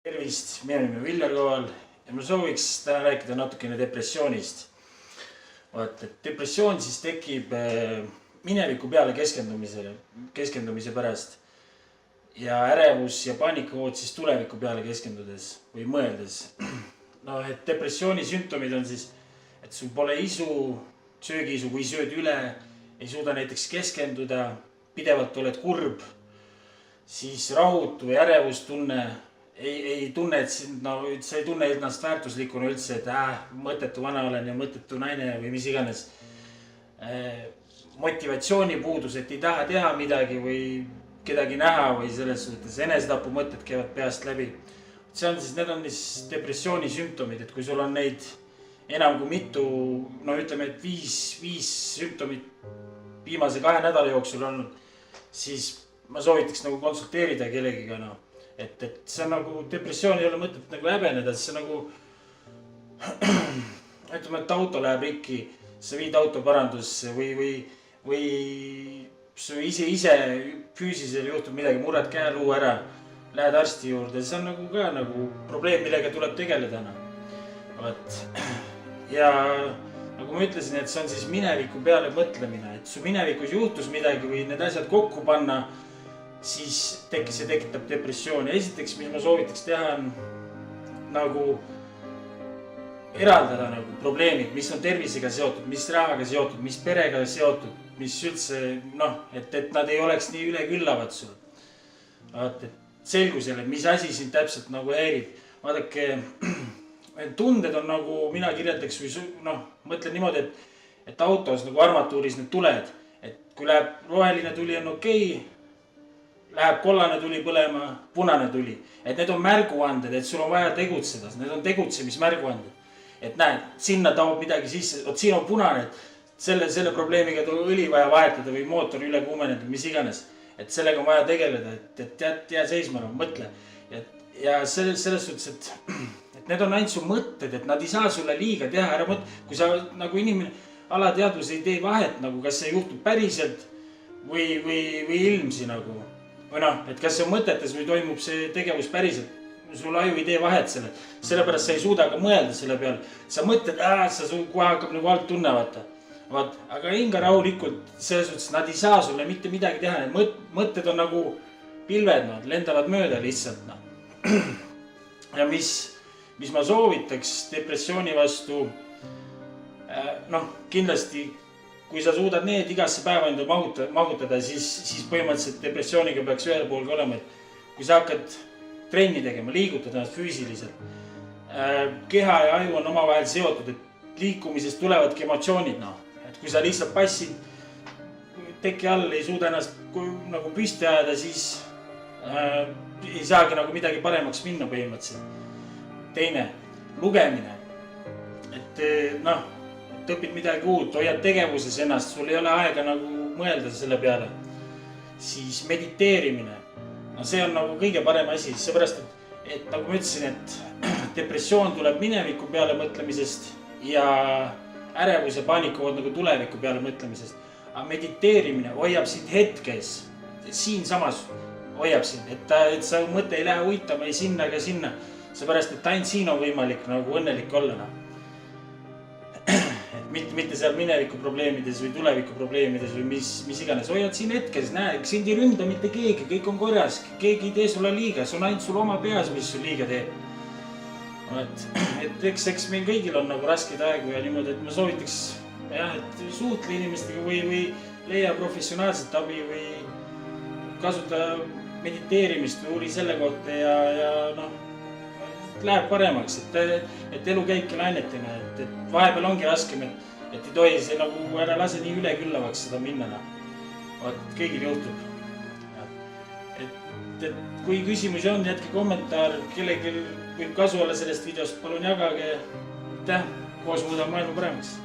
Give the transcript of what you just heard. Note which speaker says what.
Speaker 1: Tervist, minu nimi on Viljar Koval ja ma sooviks täna rääkida natukene depressioonist. Depressioon siis tekib mineviku peale keskendumise pärast ja ärevus ja paanikahood siis tuleviku peale keskendudes või mõeldes. Depressiooni sümptomid on siis, et sul pole isu, söögiisu, kui sööd üle, ei suuda näiteks keskenduda, pidevalt oled kurb, siis rahutu või ärevustunne, ei tunne, et sa ei tunne ennast väärtuslikuna üldse, et mõttetu vana olen ja mõttetu naine või mis iganes. Motivatsioonipuudus, et ei taha teha midagi või kedagi näha või selles suhtes enesetapu mõtted käivad peast läbi. Need on siis depressiooni sümptomid, et kui sul on neid enam kui mitu, ütleme, et viis sümptomit viimase 2 nädala jooksul olnud, siis ma soovitaks konsulteerida kellegiga. Et see on depressioon ei ole mõtet häbeneda, see on ütleme, et auto läheb rikki, sa viid auto parandusse või ise füüsiliselt juhtub midagi, murrad käeluu ära, lähed arsti juurde, see on ka probleem, millega tuleb tegeleda. Ja nagu ma ütlesin, et see on siis mineviku peale mõtlemine, et su minevikus juhtus midagi või need asjad kokku panna, siis see tekitab depressiooni. Esiteks, mis ma soovitaks teha, on eraldada probleemid, mis on tervisega seotud, mis rahaga seotud, mis perega seotud, mis üldse, et nad ei oleks nii üleküllavad sul. Selgusele, mis asi sind täpselt häirib. Vaadake, tunded on mina kirjeldaks või mõtlen niimoodi, et autos armatuuris need tuled, et kui läheb roheline tuli on okei, läheb kollane tuli põlema, punane tuli. Et need on märguanded, et sul on vaja tegutseda, need on tegutsemismärguanded. Et näed, sinna taob midagi sisse, siin on punane, selle probleemiga õli vaja vahetada või mootor üle kuumeneda, mis iganes. Et sellega on vaja tegeleda, et jää seisma, mõtle. Ja selles suhtes, et need on ainult su mõtted, et nad ei saa sulle liiga teha, ära mõtle. Kui sa inimene alateadvus ei tee vahet, kas see juhtub päriselt või ilmsi. Või et kas see on mõtetes või toimub see tegevus päriselt, sul aju ei tee vahet selle. Sellepärast sa ei suuda ka mõelda selle peale. Sa mõtled, sa kohe hakkab alt tunne vaata. Aga hinga rahulikult, selles suhtes nad ei saa sulle mitte midagi teha. Need mõtted on pilved, lendavad mööda lihtsalt. Ja mis ma soovitaks depressiooni vastu, kindlasti kui sa suudad need igasse päeva enda mahutada, siis põhimõtteliselt depressiooniga peaks ühel pool ka olema, et kui sa hakkad trenni tegema, liigutad ennast füüsiliselt, keha ja aju on omavahel seotud, et liikumisest tulevadki emotsioonid. Et kui sa lihtsalt passid teki all, ei suuda ennast püsti ajada, siis ei saagi midagi paremaks minna põhimõtteliselt. Teine, lugemine. Et õpid midagi uut, hoiad tegevuses ennast, sul ei ole aega mõelda selle peale. Siis mediteerimine. See on kõige parem asi, seepärast, et nagu ma ütlesin, et depressioon tuleb mineviku peale mõtlemisest ja ärevus ja paanikahood tuleviku peale mõtlemisest. Aga mediteerimine hoiab sind hetkes, siin samas hoiab sind, et sa mõte ei lähe uitama ei sinna ega sinna, seepärast, et ainult siin on võimalik õnnelik olla. Mitte seal mineviku probleemides või tuleviku probleemides või mis iganes. Hoiad siin hetkes, näe, sind ei ründa mitte keegi, kõik on korras, keegi ei tee sulle liiga, see on ainult sul oma peas, mis sul liiga teeb. Et eks meil kõigil on rasked aegu ja niimoodi, et ma soovitaks, et suhtle inimestega või leia professionaalset abi või kasuta mediteerimist või uuri selle kohta ja läheb paremaks, et elu käibki lainetena, et vahepeal ongi raskem, et ei tohi see ära lase nii üleküllavaks seda minna. Kõigil juhtub. Et kui küsimusi on, jätke kommentaar, kellelgi võib kasu olla sellest videost, palun jagage. Koos muudab maailma paremaks.